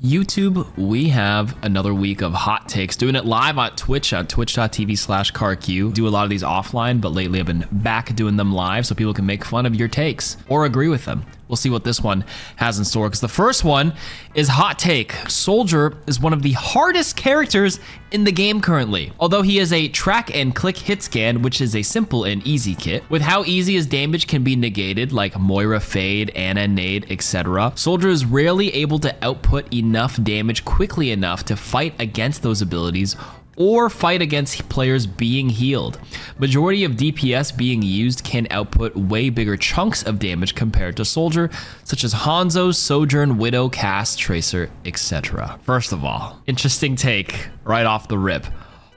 YouTube, we have another week of hot takes, doing it live on Twitch at twitch.tv/KarQ. Do a lot of these offline, but lately I've been back doing them live so people can make fun of your takes or agree with them. We'll see what this one has in store, because the first one is hot take. Soldier is one of the hardest characters in the game currently. Although he is a track and click hit scan, which is a simple and easy kit, with how easy his damage can be negated, like Moira Fade, Ana Nade, etc. Soldier is rarely able to output enough damage quickly enough to fight against those abilities or fight against players being healed. Majority of DPS being used can output way bigger chunks of damage compared to Soldier, such as Hanzo, Sojourn, Widow, Cass, Tracer, etc. First of all, interesting take right off the rip.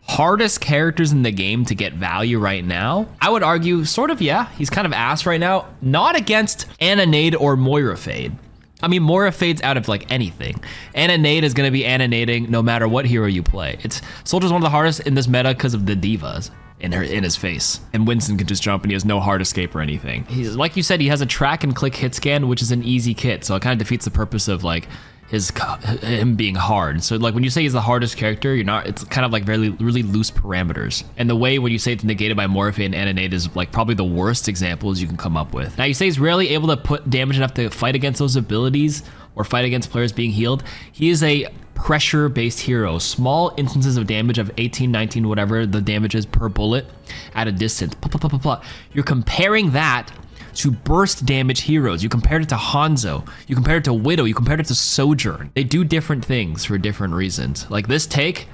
Hardest characters in the game to get value right now? I would argue, sort of, yeah, he's kind of ass right now. Not against Ana Nade or Moira Fade. I mean, Moira Fade's out of like anything. Ana Nade is going to be Ana Nading no matter what hero you play. Soldier's one of the hardest in this meta because of the divas in his face. And Winston can just jump and he has no hard escape or anything. He's, like you said, he has a track and click hit scan, which is an easy kit. So it kind of defeats the purpose of like him being hard. So like when you say he's the hardest character, it's kind of like really loose parameters. And the way when you say it's negated by Moira Fade and Ana Nade is like probably the worst examples you can come up with. Now you say he's rarely able to put damage enough to fight against those abilities or fight against players being healed. He is a pressure-based hero. Small instances of damage of 18, 19, whatever the damage is per bullet at a distance. You're comparing that to burst damage heroes. You compared it to Hanzo, you compared it to Widow, you compared it to Sojourn. They do different things for different reasons. Like this take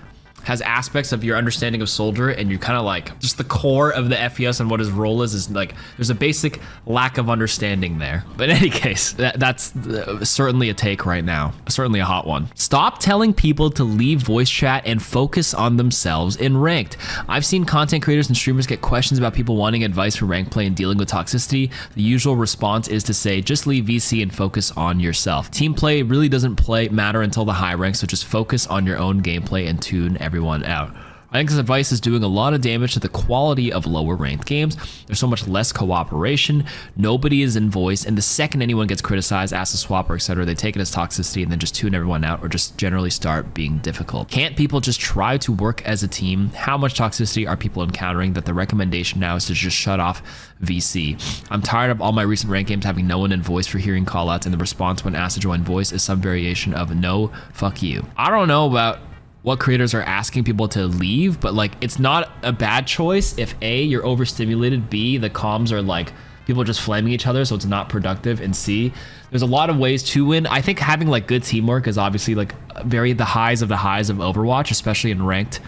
has aspects of your understanding of Soldier, and you're kind of like, just the core of the FES and what his role is like, there's a basic lack of understanding there. But in any case, that's certainly a take right now. Certainly a hot one. Stop telling people to leave voice chat and focus on themselves in ranked. I've seen content creators and streamers get questions about people wanting advice for rank play and dealing with toxicity. The usual response is to say, just leave VC and focus on yourself. Team play really doesn't matter until the high rank, so just focus on your own gameplay and tune everyone out. I think this advice is doing a lot of damage to the quality of lower ranked games. There's so much less cooperation, nobody is in voice, and the second anyone gets criticized, asked to swap or etc., they take it as toxicity and then just tune everyone out or just generally start being difficult. Can't people just try to work as a team? How much toxicity are people encountering that the recommendation now is to just shut off VC? I'm tired of all my recent ranked games having no one in voice for hearing callouts, and the response when asked to join voice is some variation of no, fuck you. I don't know about what creators are asking people to leave, but like it's not a bad choice if A, you're overstimulated, B, the comms are like people are just flaming each other so it's not productive, and C, there's a lot of ways to win. I think having like good teamwork is obviously like the highs of Overwatch, especially in ranked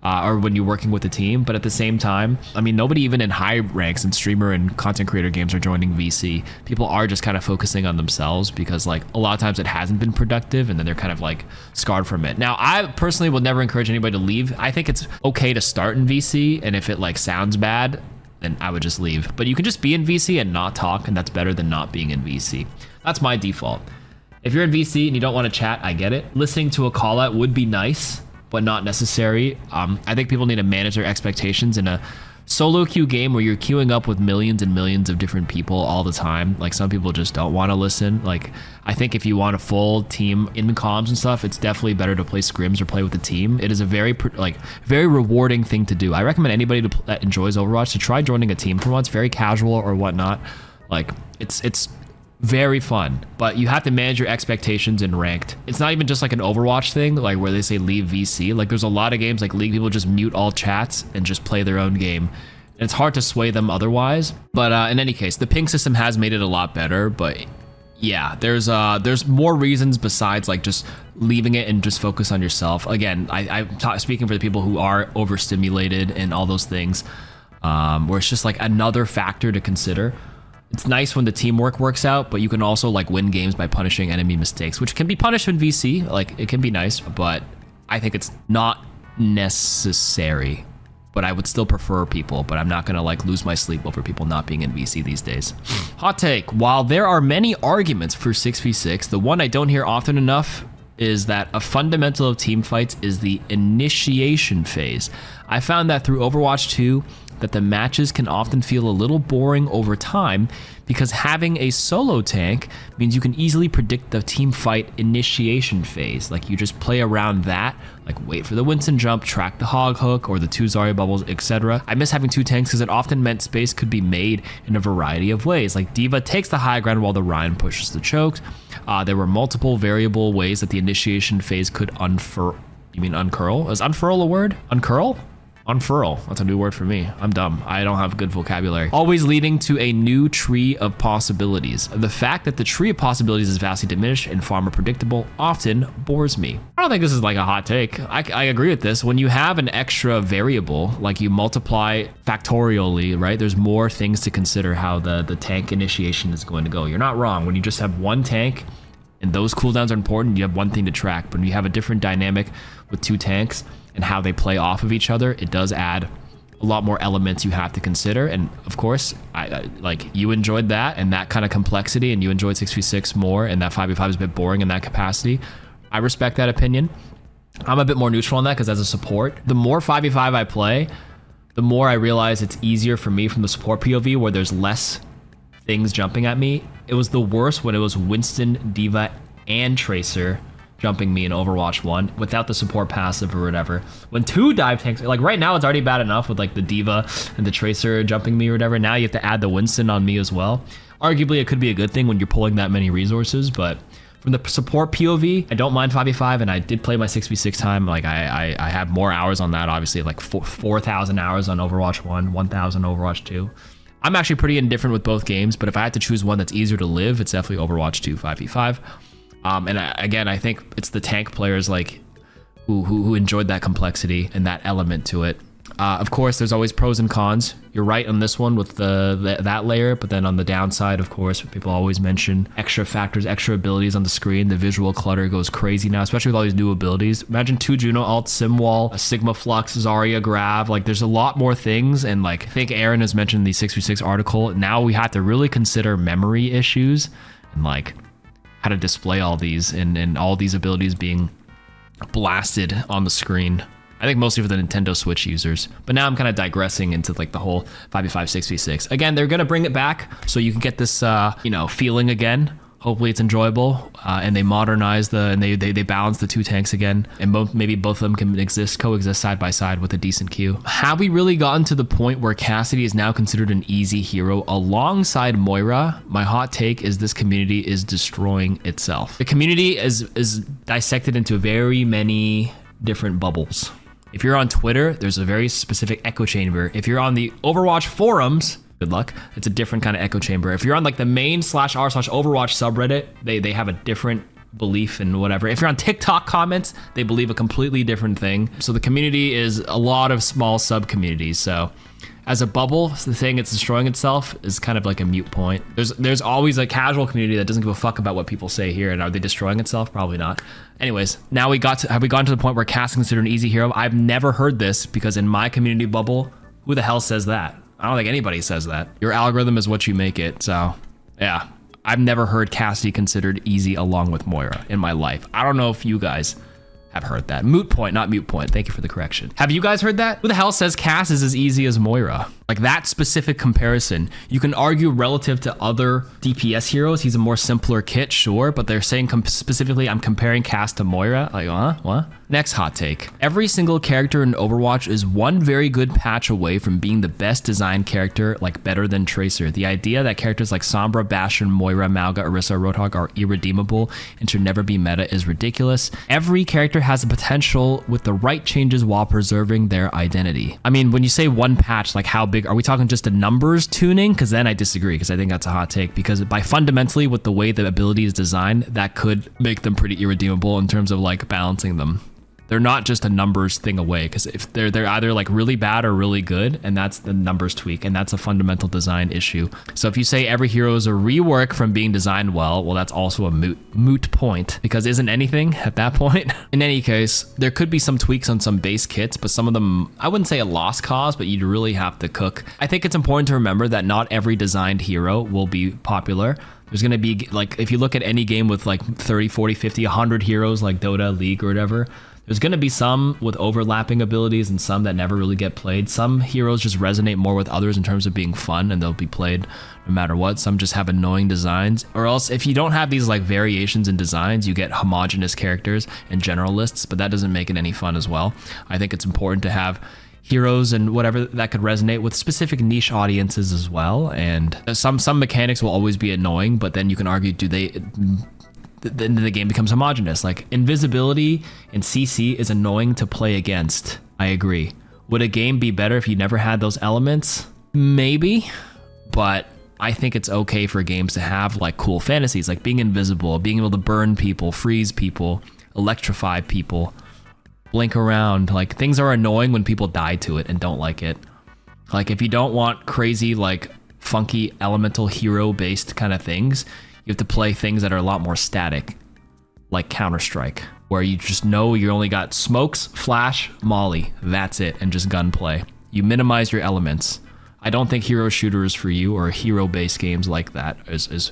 or when you're working with a team. But at the same time, I mean, nobody even in high ranks in streamer and content creator games are joining VC. People are just kind of focusing on themselves because like a lot of times it hasn't been productive and then they're kind of like scarred from it. Now, I personally will never encourage anybody to leave. I think it's okay to start in VC, and if it like sounds bad, then I would just leave. But you can just be in VC and not talk, and that's better than not being in VC. That's my default. If you're in VC and you don't want to chat, I get it. Listening to a call out would be nice, but not necessary. I think people need to manage their expectations in a solo queue game where you're queuing up with millions and millions of different people all the time. Like some people just don't want to listen. Like I think if you want a full team in comms and stuff, it's definitely better to play scrims or play with the team. It is a very rewarding thing to do. I recommend anybody that enjoys Overwatch to try joining a team for once, very casual or whatnot. Like it's very fun, but you have to manage your expectations in ranked. It's not even just like an Overwatch thing, like where they say leave VC. Like there's a lot of games like League, people just mute all chats and just play their own game. And it's hard to sway them otherwise. But in any case, the ping system has made it a lot better. But yeah, there's more reasons besides like just leaving it and just focus on yourself. Again, I'm speaking for the people who are overstimulated and all those things, where it's just like another factor to consider. It's nice when the teamwork works out, but you can also like win games by punishing enemy mistakes, which can be punished in VC. Like it can be nice, but I think it's not necessary. But I would still prefer people, but I'm not gonna like lose my sleep over people not being in VC these days. Hot take, while there are many arguments for 6v6, the one I don't hear often enough is that a fundamental of team fights is the initiation phase. I found that through Overwatch 2, that the matches can often feel a little boring over time because having a solo tank means you can easily predict the team fight initiation phase. Like you just play around that, like wait for the Winston jump, track the hog hook or the 2 Zarya bubbles, etc. I miss having 2 tanks because it often meant space could be made in a variety of ways. Like D.Va takes the high ground while the Ryan pushes the chokes. There were multiple variable ways that the initiation phase could unfurl. You mean uncurl? Is unfurl a word? Uncurl? Unfurl. That's a new word for me. I'm dumb. I don't have good vocabulary. Always leading to a new tree of possibilities. The fact that the tree of possibilities is vastly diminished and far more predictable often bores me. I don't think this is like a hot take. I agree with this. When you have an extra variable, like you multiply factorially, right? There's more things to consider how the tank initiation is going to go. You're not wrong. When you just have one tank and those cooldowns are important, you have one thing to track. But when you have a different dynamic with 2 tanks, and how they play off of each other, it does add a lot more elements you have to consider. And of course, I like you enjoyed that and that kind of complexity, and you enjoyed 6v6 more, and that 5v5 is a bit boring in that capacity. I respect that opinion. I'm a bit more neutral on that because as a support, the more 5v5 I play, the more I realize it's easier for me from the support POV where there's less things jumping at me. It was the worst when it was Winston, D.Va, and Tracer jumping me in Overwatch 1 without the support passive or whatever. When 2 dive tanks, like right now it's already bad enough with like the D.Va and the Tracer jumping me or whatever. Now you have to add the Winston on me as well. Arguably it could be a good thing when you're pulling that many resources, but from the support POV, I don't mind 5v5, and I did play my 6v6 time. Like I have more hours on that, obviously, like 4,000 hours on Overwatch 1, 1,000 Overwatch 2. I'm actually pretty indifferent with both games, but if I had to choose one that's easier to live, it's definitely Overwatch 2 5v5. Again, I think it's the tank players like who enjoyed that complexity and that element to it. Of course, there's always pros and cons. You're right on this one with that layer, but then on the downside, of course, people always mention extra factors, extra abilities on the screen. The visual clutter goes crazy now, especially with all these new abilities. Imagine 2 Juno alts, Simwall, a Sigma Flux, Zarya Grab. Like there's a lot more things, and like I think Aaron has mentioned in the 6v6 article. Now we have to really consider memory issues and like how to display all these and all these abilities being blasted on the screen. I think mostly for the Nintendo Switch users. But now I'm kind of digressing into like the whole 5v5, 6v6. Again, they're gonna bring it back so you can get this feeling again. Hopefully it's enjoyable, and they modernize and they balance the 2 tanks again, and maybe both of them can coexist side by side with a decent queue. Have we really gotten to the point where Cassidy is now considered an easy hero alongside Moira? My hot take is this community is destroying itself. The community is dissected into very many different bubbles. If you're on Twitter, there's a very specific echo chamber. If you're on the Overwatch forums, good luck. It's a different kind of echo chamber. If you're on like the main/r/Overwatch subreddit, they have a different belief in whatever. If you're on TikTok comments, they believe a completely different thing. So the community is a lot of small sub communities. So as a bubble, the thing it's destroying itself is kind of like a mute point. There's always a casual community that doesn't give a fuck about what people say here. And are they destroying itself? Probably not. Anyways, now have we gotten to the point where Cass is considered an easy hero? I've never heard this because in my community bubble, who the hell says that? I don't think anybody says that. Your algorithm is what you make it. So yeah, I've never heard Cassidy considered easy along with Moira in my life. I don't know if you guys have heard that. Moot point, not mute point. Thank you for the correction. Have you guys heard that? Who the hell says Cass is as easy as Moira? Like that specific comparison, you can argue relative to other DPS heroes, he's a more simpler kit, sure, but they're saying specifically I'm comparing Cass to Moira. Like, what? Next hot take. Every single character in Overwatch is one very good patch away from being the best designed character, like better than Tracer. The idea that characters like Sombra, Bastion, Moira, Malga, Orisa, Roadhog are irredeemable and should never be meta is ridiculous. Every character has the potential with the right changes while preserving their identity. I mean, when you say one patch, like how big, are we talking just a numbers tuning? Because then I disagree, because I think that's a hot take, because by fundamentally with the way the ability is designed, that could make them pretty irredeemable in terms of like balancing them. They're not just a numbers thing away, because if they're either like really bad or really good, and that's the numbers tweak, and that's a fundamental design issue. So if you say every hero is a rework from being designed well, that's also a moot point, because isn't anything at that point? In any case, there could be some tweaks on some base kits, but some of them, I wouldn't say a lost cause, but you'd really have to cook. I think it's important to remember that not every designed hero will be popular. There's going to be, like, if you look at any game with like 30, 40, 50, 100 heroes like Dota, League, or whatever, There's going to be some with overlapping abilities and some that never really get played. Some heroes just resonate more with others in terms of being fun and they'll be played no matter what. Some just have annoying designs, or else if you don't have these like variations in designs, you get homogenous characters and generalists, but that doesn't make it any fun as well. I think it's important to have heroes and whatever that could resonate with specific niche audiences as well. And some mechanics will always be annoying, but then you can argue, then the game becomes homogenous. Like invisibility in CC is annoying to play against. I agree. Would a game be better if you never had those elements? Maybe, but I think it's okay for games to have like cool fantasies, like being invisible, being able to burn people, freeze people, electrify people, blink around. Like things are annoying when people die to it and don't like it. Like if you don't want crazy, like funky elemental hero based kind of things, you have to play things that are a lot more static, like Counter-Strike, where you just know you only got smokes, flash, molly, that's it, and just gunplay. You minimize your elements. I don't think hero shooters for you or hero-based games like that is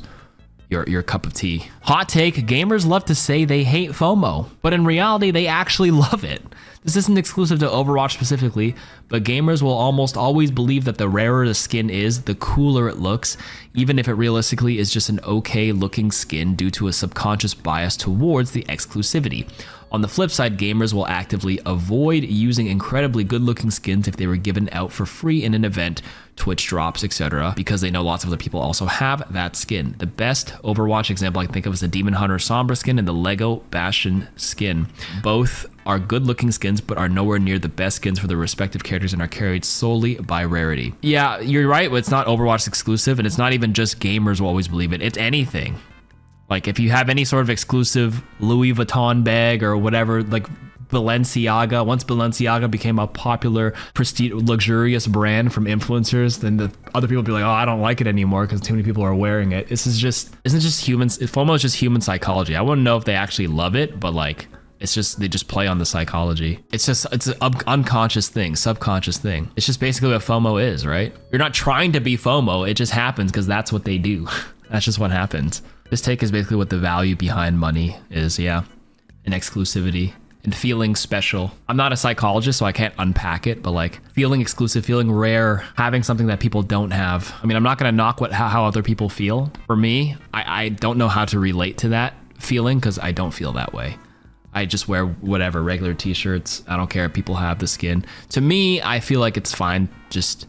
your cup of tea. Hot take, gamers love to say they hate FOMO, but in reality, they actually love it. This isn't exclusive to Overwatch specifically, but gamers will almost always believe that the rarer the skin is, the cooler it looks, even if it realistically is just an okay looking skin due to a subconscious bias towards the exclusivity. On the flip side, gamers will actively avoid using incredibly good looking skins if they were given out for free in an event, Twitch drops, etc., because they know lots of other people also have that skin. The best Overwatch example I can think of is the Demon Hunter Sombra skin and the Lego Bastion skin. Both are good looking skins, but are nowhere near the best skins for their respective characters and are carried solely by rarity. Yeah, you're right, but it's not Overwatch exclusive, and it's not even just gamers will always believe it. It's anything. Like if you have any sort of exclusive Louis Vuitton bag or whatever, like Balenciaga, once Balenciaga became a popular, prestige, luxurious brand from influencers, then the other people be like, oh, I don't like it anymore because too many people are wearing it. Isn't just humans. FOMO is just human psychology. I wouldn't know if they actually love it, but like, it's just, they just play on the psychology. It's an unconscious thing, subconscious thing. It's just basically what FOMO is, right? You're not trying to be FOMO. It just happens because that's what they do. That's just what happens. This take is basically what the value behind money is, yeah. And exclusivity and feeling special. I'm not a psychologist, so I can't unpack it, but like feeling exclusive, feeling rare, having something that people don't have. I mean, I'm not gonna knock how other people feel. For me, I don't know how to relate to that feeling because I don't feel that way. I just wear whatever, regular t-shirts. I don't care if people have the skin. To me, I feel like it's fine just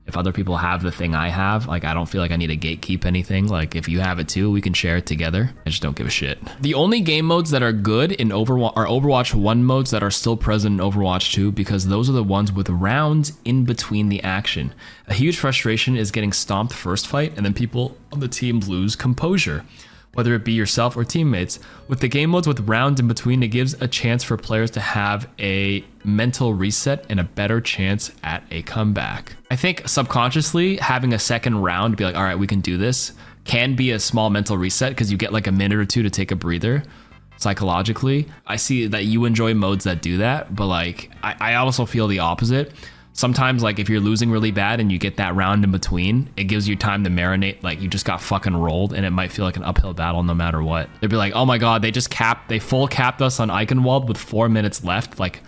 if other people have the thing I have. Like, I don't feel like I need to gatekeep anything. Like, if you have it too, we can share it together. I just don't give a shit. The only game modes that are good in Overwatch are Overwatch 1 modes that are still present in Overwatch 2 because those are the ones with rounds in between the action. A huge frustration is getting stomped first fight and then people on the team lose composure, whether it be yourself or teammates. With the game modes with rounds in between, it gives a chance for players to have a mental reset and a better chance at a comeback. I think subconsciously having a second round to be like, all right, we can do this, can be a small mental reset because you get like a minute or two to take a breather psychologically. I see that you enjoy modes that do that, but like I also feel the opposite. Sometimes, like, if you're losing really bad and you get that round in between, it gives you time to marinate, like, you just got fucking rolled, and it might feel like an uphill battle no matter what. They'd be like, oh my god, they full capped us on Eichenwald with 4 minutes left. Like,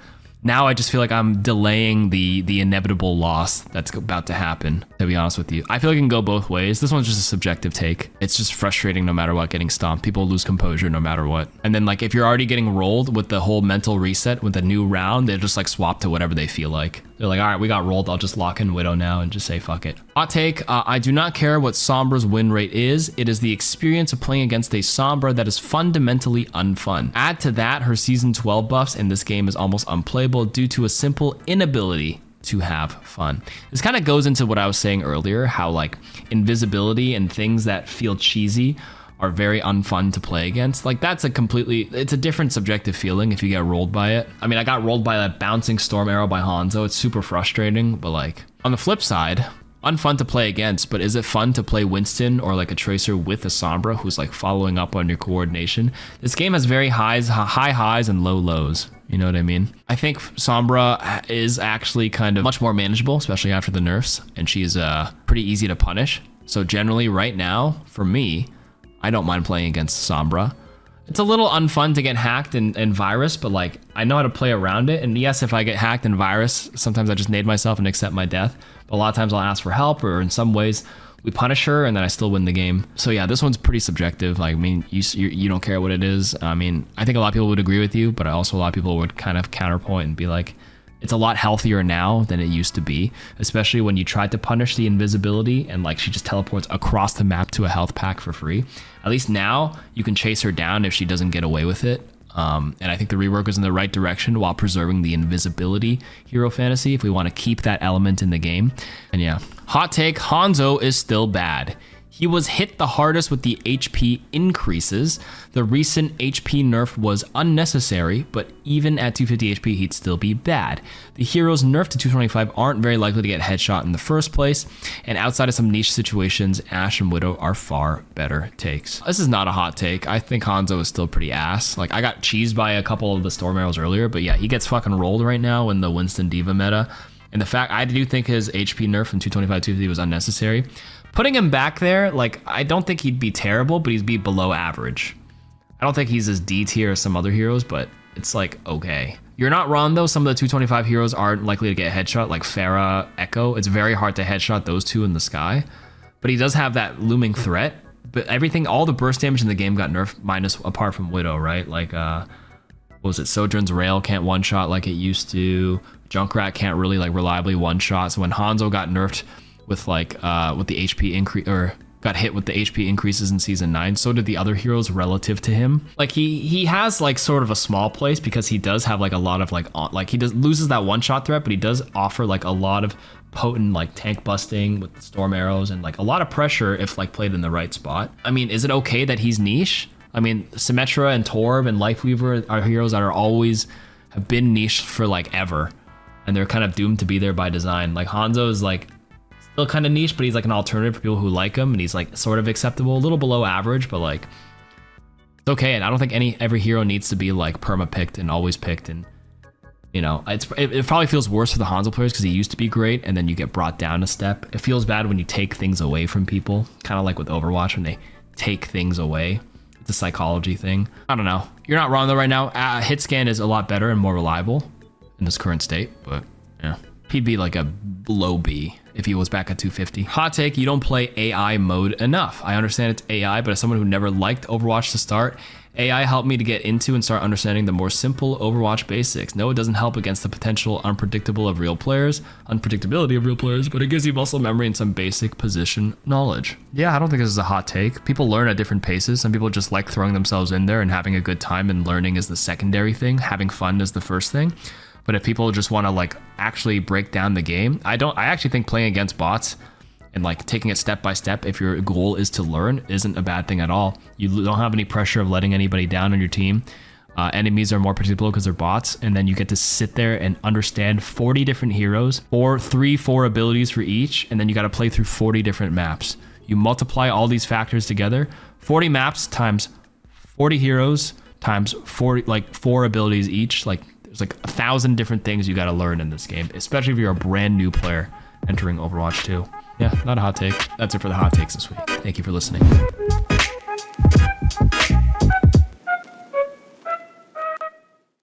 now I just feel like I'm delaying the inevitable loss that's about to happen, to be honest with you. I feel like it can go both ways. This one's just a subjective take. It's just frustrating no matter what, getting stomped. People lose composure no matter what. And then, like, if you're already getting rolled with the whole mental reset with a new round, they just, like, swap to whatever they feel like. They're like, all right, we got rolled. I'll just lock in Widow now and just say fuck it. Hot take, I do not care what Sombra's win rate is. It is the experience of playing against a Sombra that is fundamentally unfun. Add to that her season 12 buffs and this game is almost unplayable due to a simple inability to have fun. This kind of goes into what I was saying earlier, how like invisibility and things that feel cheesy are very unfun to play against. Like it's a different subjective feeling if you get rolled by it. I mean, I got rolled by that bouncing storm arrow by Hanzo. It's super frustrating, but like on the flip side, unfun to play against, but is it fun to play Winston or like a Tracer with a Sombra who's like following up on your coordination? This game has very high highs and low lows. You know what I mean? I think Sombra is actually kind of much more manageable, especially after the nerfs, and she's pretty easy to punish. So generally right now, for me, I don't mind playing against Sombra. It's a little unfun to get hacked and virus, but like I know how to play around it. And yes, if I get hacked and virus, sometimes I just nade myself and accept my death. But a lot of times I'll ask for help, or in some ways we punish her and then I still win the game. So yeah, this one's pretty subjective. Like, I mean, you don't care what it is. I mean, I think a lot of people would agree with you, but also a lot of people would kind of counterpoint and be like, it's a lot healthier now than it used to be, especially when you tried to punish the invisibility and like she just teleports across the map to a health pack for free. At least now you can chase her down if she doesn't get away with it. And I think the rework is in the right direction while preserving the invisibility hero fantasy if we want to keep that element in the game. And yeah, hot take, Hanzo is still bad. He was hit the hardest with the HP increases. The recent HP nerf was unnecessary, but even at 250 HP, he'd still be bad. The heroes nerfed to 225 aren't very likely to get headshot in the first place, and outside of some niche situations, Ashe and Widow are far better takes. This is not a hot take. I think Hanzo is still pretty ass. Like, I got cheesed by a couple of the Storm arrows earlier, but yeah, he gets fucking rolled right now in the Winston Diva meta. And the fact, I do think his HP nerf from 225 to 250 was unnecessary. Putting him back there, like, I don't think he'd be terrible, but he'd be below average. I don't think he's as D tier as some other heroes, but it's like, okay. You're not wrong though, some of the 225 heroes aren't likely to get headshot, like Pharah, Echo. It's very hard to headshot those two in the sky. But he does have that looming threat. But everything, all the burst damage in the game got nerfed, minus apart from Widow, right? Like, what was it? Sojourn's Rail can't one-shot like it used to. Junkrat can't really like reliably one-shot. So when Hanzo got nerfed with like with the HP increase, or got hit with the HP increases in season 9, so did the other heroes relative to him. Like he has like sort of a small place because he does have like a lot of like he does loses that one-shot threat, but he does offer like a lot of potent like tank busting with the storm arrows and like a lot of pressure if like played in the right spot. I mean, is it okay that he's niche? I mean, Symmetra and Torv and Lifeweaver are heroes that are always have been niche for like ever, and they're kind of doomed to be there by design. Like Hanzo is like still kind of niche, but he's like an alternative for people who like him, and he's like sort of acceptable, a little below average, but like it's okay. And I don't think every hero needs to be like perma picked and always picked. And you know, it probably feels worse for the Hanzo players because he used to be great, and then you get brought down a step. It feels bad when you take things away from people, kind of like with Overwatch when they take things away. It's a psychology thing. I don't know. You're not wrong though. Right now, hit scan is a lot better and more reliable in this current state, but yeah, he'd be like a low B if he was back at 250. Hot take, you don't play AI mode enough. I understand it's AI, but as someone who never liked Overwatch to start, AI helped me to get into and start understanding the more simple Overwatch basics. No, it doesn't help against the potential unpredictability of real players, but it gives you muscle memory and some basic position knowledge. Yeah, I don't think this is a hot take. People learn at different paces. Some people just like throwing themselves in there and having a good time, and learning is the secondary thing. Having fun is the first thing. But if people just want to like actually break down the game, I actually think playing against bots and like taking it step by step, if your goal is to learn, isn't a bad thing at all. You don't have any pressure of letting anybody down on your team. Enemies are more predictable because they're bots, and then you get to sit there and understand 40 different heroes, or 4 abilities for each, and then you got to play through 40 different maps. You multiply all these factors together, 40 maps times 40 heroes times 40, like 4 abilities each. Like there's like 1,000 different things you got to learn in this game, especially if you're a brand new player entering Overwatch 2. Yeah, not a hot take. That's it for the hot takes this week. Thank you for listening.